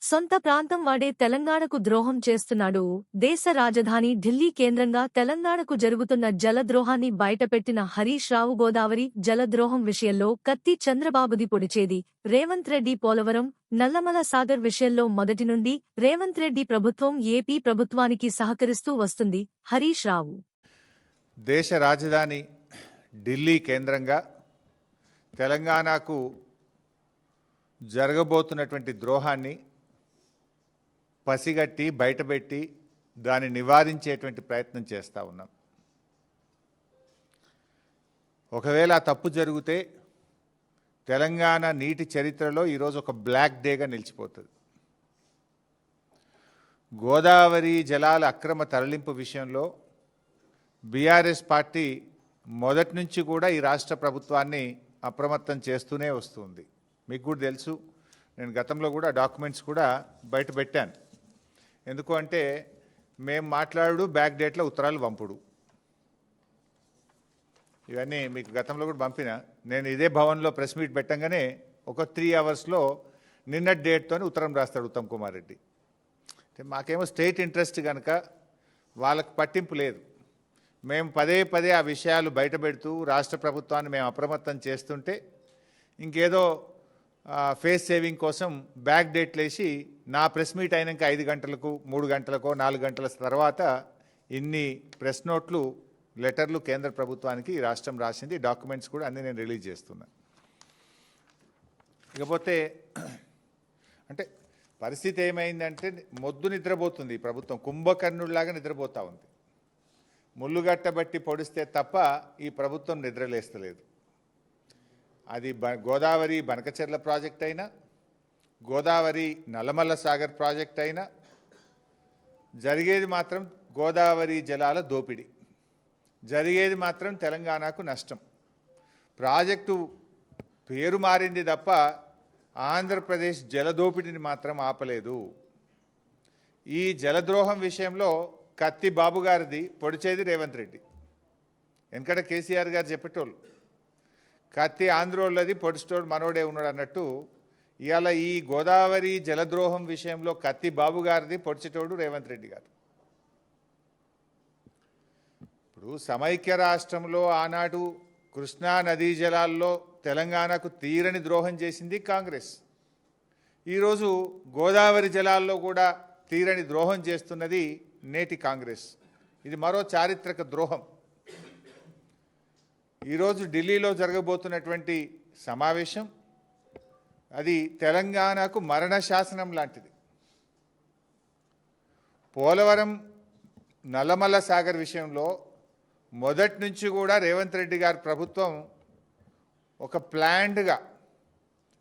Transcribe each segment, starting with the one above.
సొంత ప్రాంతం వాడే తెలంగాణకు ద్రోహం చేస్తున్నాడు. దేశ రాజధాని ఢిల్లీ కేంద్రంగా తెలంగాణకు జరుగుతున్న జలద్రోహాన్ని బయటపెట్టిన హరీష్ రావు గోదావరి జలద్రోహం విషయంలో కత్తి చంద్రబాబుది పొడిచేది. రేవంత్ రెడ్డి పోలవరం, నల్లమల సాగర్ విషయంలో మొదటి నుండి రేవంత్ రెడ్డి ప్రభుత్వం ఏపీ ప్రభుత్వానికి సహకరిస్తూ వస్తుంది. హరీష్ రావు దేశ రాజధాని ఢిల్లీ కేంద్రంగా తెలంగాణకు జరగబోతున్నటువంటి ద్రోహాన్ని పసిగట్టి బయటపెట్టి దాన్ని నివారించేటువంటి ప్రయత్నం చేస్తూ ఉన్నాం. ఒకవేళ ఆ తప్పు జరిగితే తెలంగాణ నీటి చరిత్రలో ఈరోజు ఒక బ్లాక్ డేగా నిలిచిపోతుంది. గోదావరి జలాల అక్రమ తరలింపు విషయంలో బీఆర్ఎస్ పార్టీ మొదటి నుంచి కూడా ఈ రాష్ట్ర ప్రభుత్వాన్ని అప్రమత్తం చేస్తూనే వస్తుంది. మీకు కూడా తెలుసు, నేను గతంలో కూడా డాక్యుమెంట్స్ కూడా బయట పెట్టాను. ఎందుకు అంటే మేము మాట్లాడు బ్యాక్ డేట్లో ఉత్తరాలు పంపుడు, ఇవన్నీ మీకు గతంలో కూడా పంపిన. నేను ఇదే భవన్లో ప్రెస్ మీట్ పెట్టంగానే ఒక 3 అవర్స్లో నిన్నటి డేట్తో ఉత్తరం రాస్తాడు ఉత్తమ్ కుమార్ రెడ్డి. మాకేమో స్టేట్ ఇంట్రెస్ట్ కనుక వాళ్ళకు పట్టింపు లేదు. మేము పదే పదే ఆ విషయాలు బయట పెడుతూ రాష్ట్ర ప్రభుత్వాన్ని మేము అప్రమత్తం చేస్తుంటే ఇంకేదో ఫేస్ సేవింగ్ కోసం బ్యాక్ డేట్లు వేసి నా ప్రెస్ మీట్ అయినాక 5 గంటలకు 3 గంటలకో 4 గంటల తర్వాత ఇన్ని ప్రెస్ నోట్లు లెటర్లు కేంద్ర ప్రభుత్వానికి ఈ రాష్ట్రం రాసింది. డాక్యుమెంట్స్ కూడా అన్నీ నేను రిలీజ్ చేస్తున్నా. ఇకపోతే అంటే పరిస్థితి ఏమైందంటే మొద్దు నిద్రపోతుంది ఈ ప్రభుత్వం, కుంభకర్ణుడిలాగా నిద్రపోతూ ఉంది. ముళ్ళుగట్టబట్టి పొడిస్తే తప్ప ఈ ప్రభుత్వం నిద్రలేస్తలేదు. అది గోదావరి బనకచెర్ల ప్రాజెక్ట్ అయినా, గోదావరి నల్లమల్ల సాగర్ ప్రాజెక్ట్ అయినా జరిగేది మాత్రం గోదావరి జలాల దోపిడీ, జరిగేది మాత్రం తెలంగాణకు నష్టం. ప్రాజెక్టు పేరు మారింది తప్ప ఆంధ్రప్రదేశ్ జలదోపిడిని మాత్రం ఆపలేదు. ఈ జలద్రోహం విషయంలో కత్తి బాబు గారిది, పొడిచేది రేవంత్ రెడ్డి. ఎందుకంటే కేసీఆర్ గారు చెప్పేటోళ్ళు కత్తి ఆంధ్రోళ్ళది, పొడిచేటోడు మనోడే ఉన్నాడు అన్నట్టు ఇవాళ ఈ గోదావరి జలద్రోహం విషయంలో కత్తి బాబు గారిది, పొడిచేటోడు రేవంత్ రెడ్డి గారు. ఇప్పుడు సమైక్య రాష్ట్రంలో ఆనాడు కృష్ణా నదీ జలాల్లో తెలంగాణకు తీరని ద్రోహం చేసింది కాంగ్రెస్. ఈరోజు గోదావరి జలాల్లో కూడా తీరని ద్రోహం చేస్తున్నది నేటి కాంగ్రెస్. ఇది మరో చారిత్రక ద్రోహం. ఈరోజు ఢిల్లీలో జరగబోతున్నటువంటి సమావేశం అది తెలంగాణకు మరణ శాసనం లాంటిది. పోలవరం నల్లమల్ల సాగర్ విషయంలో మొదటి నుంచి కూడా రేవంత్ రెడ్డి గారి ప్రభుత్వం ఒక ప్లాన్డ్గా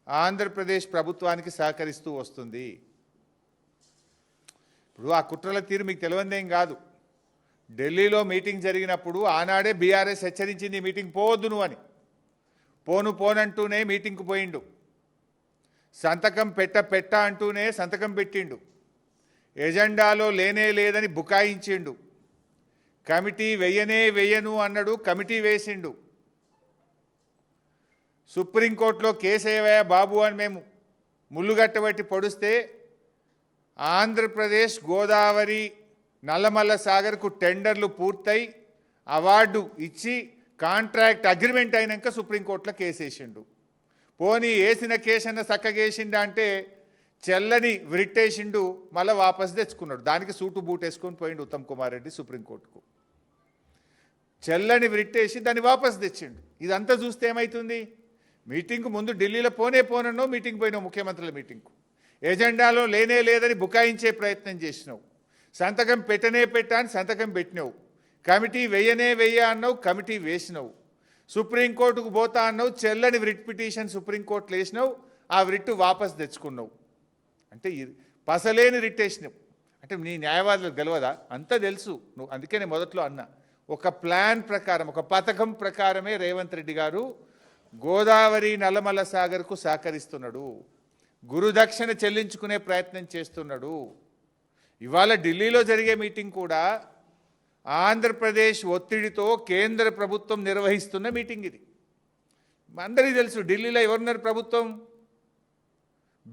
ఆంధ్రప్రదేశ్ ప్రభుత్వానికి సహకరిస్తూ వస్తుంది. ఇప్పుడు ఆ కుట్రల తీరు మీకు తెలియదేం కాదు. ఢిల్లీలో మీటింగ్ జరిగినప్పుడు ఆనాడే బీఆర్ఎస్ హెచ్చరించింది మీటింగ్ పోవద్దును అని. పోనంటూనే మీటింగ్కు పోయిండు. సంతకం పెట్ట అంటూనే సంతకం పెట్టిండు. ఎజెండాలో లేనే లేదని బుకాయించిండు. కమిటీ వెయ్యను అన్నాడు, కమిటీ వేసిండు. సుప్రీంకోర్టులో కేసు ఏవయ్యా బాబు అని మేము ముళ్ళుగట్టబట్టి పొడిస్తే ఆంధ్రప్రదేశ్ గోదావరి నల్లమల్ల సాగర్కు టెండర్లు పూర్తయి అవార్డు ఇచ్చి కాంట్రాక్ట్ అగ్రిమెంట్ అయినాక సుప్రీంకోర్టులో కేసు వేసిండు. పోనీ వేసిన కేసు అన్న చక్కగేసిండా అంటే చెల్లని విరిట్టేసిండు, మళ్ళీ వాపసు తెచ్చుకున్నాడు. దానికి సూటు బూట్ వేసుకొని పోయిండు ఉత్తమ్ కుమార్ రెడ్డి సుప్రీంకోర్టుకు. చెల్లని విరిట్టేసి దాన్ని వాపసు తెచ్చిండు. ఇదంతా చూస్తే ఏమవుతుంది? మీటింగ్కు ముందు ఢిల్లీలో పోనన్నో మీటింగ్ పోయినావు, ముఖ్యమంత్రుల మీటింగ్కు. ఎజెండాలో లేనే లేదని బుకాయించే ప్రయత్నం చేసినావు. సంతకం పెట్టని సంతకం పెట్టినావు. కమిటీ వెయ్య అన్నావు, కమిటీ వేసినావు. సుప్రీంకోర్టుకు పోతా అన్నావు, చెల్లని రిట్ పిటిషన్ సుప్రీంకోర్టులో వేసినావు, ఆ రిట్ వాపసు తెచ్చుకున్నావు. అంటే పసలేని రిట్ వేసినావు. అంటే నీ న్యాయవాదులకు తెలియదా? అంతా తెలుసు నువ్వు. అందుకే నేను మొదట్లో అన్నా, ఒక ప్లాన్ ప్రకారం, ఒక పథకం ప్రకారమే రేవంత్ రెడ్డి గారు గోదావరి నల్లమల్ల సాగర్కు సహకరిస్తున్నాడు. గురుదక్షిణ చెల్లించుకునే ప్రయత్నం చేస్తున్నాడు. ఇవాళ ఢిల్లీలో జరిగే మీటింగ్ కూడా ఆంధ్రప్రదేశ్ ఒత్తిడితో కేంద్ర ప్రభుత్వం నిర్వహిస్తున్న మీటింగ్ ఇది. అందరికీ తెలుసు ఢిల్లీలో ఎవరున్నారు ప్రభుత్వం?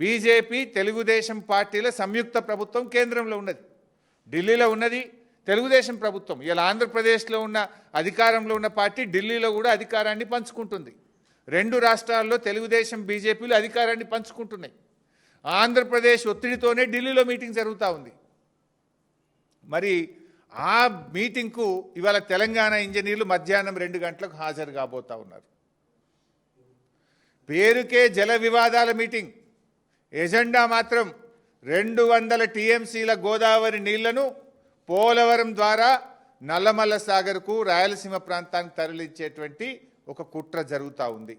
బీజేపీ తెలుగుదేశం పార్టీల సంయుక్త ప్రభుత్వం కేంద్రంలో ఉన్నది, ఢిల్లీలో ఉన్నది తెలుగుదేశం ప్రభుత్వం. ఇలా ఆంధ్రప్రదేశ్లో ఉన్న అధికారంలో ఉన్న పార్టీ ఢిల్లీలో కూడా అధికారాన్ని పంచుకుంటుంది. రెండు రాష్ట్రాల్లో తెలుగుదేశం బీజేపీలు అధికారాన్ని పంచుకుంటున్నాయి. ఆంధ్రప్రదేశ్ ఒత్తిడితోనే ఢిల్లీలో మీటింగ్ జరుగుతూ ఉంది. మరి ఆ మీటింగ్కు ఇవాళ తెలంగాణ ఇంజనీర్లు మధ్యాహ్నం 2 గంటలకు హాజరు కాబోతా ఉన్నారు. పేరుకే జల వివాదాల మీటింగ్, ఎజెండా మాత్రం 200 టీఎంసీల గోదావరి నీళ్లను పోలవరం ద్వారా నల్లమల్ల సాగర్కు రాయలసీమ ప్రాంతానికి తరలించేటువంటి ఒక కుట్ర జరుగుతూ ఉంది.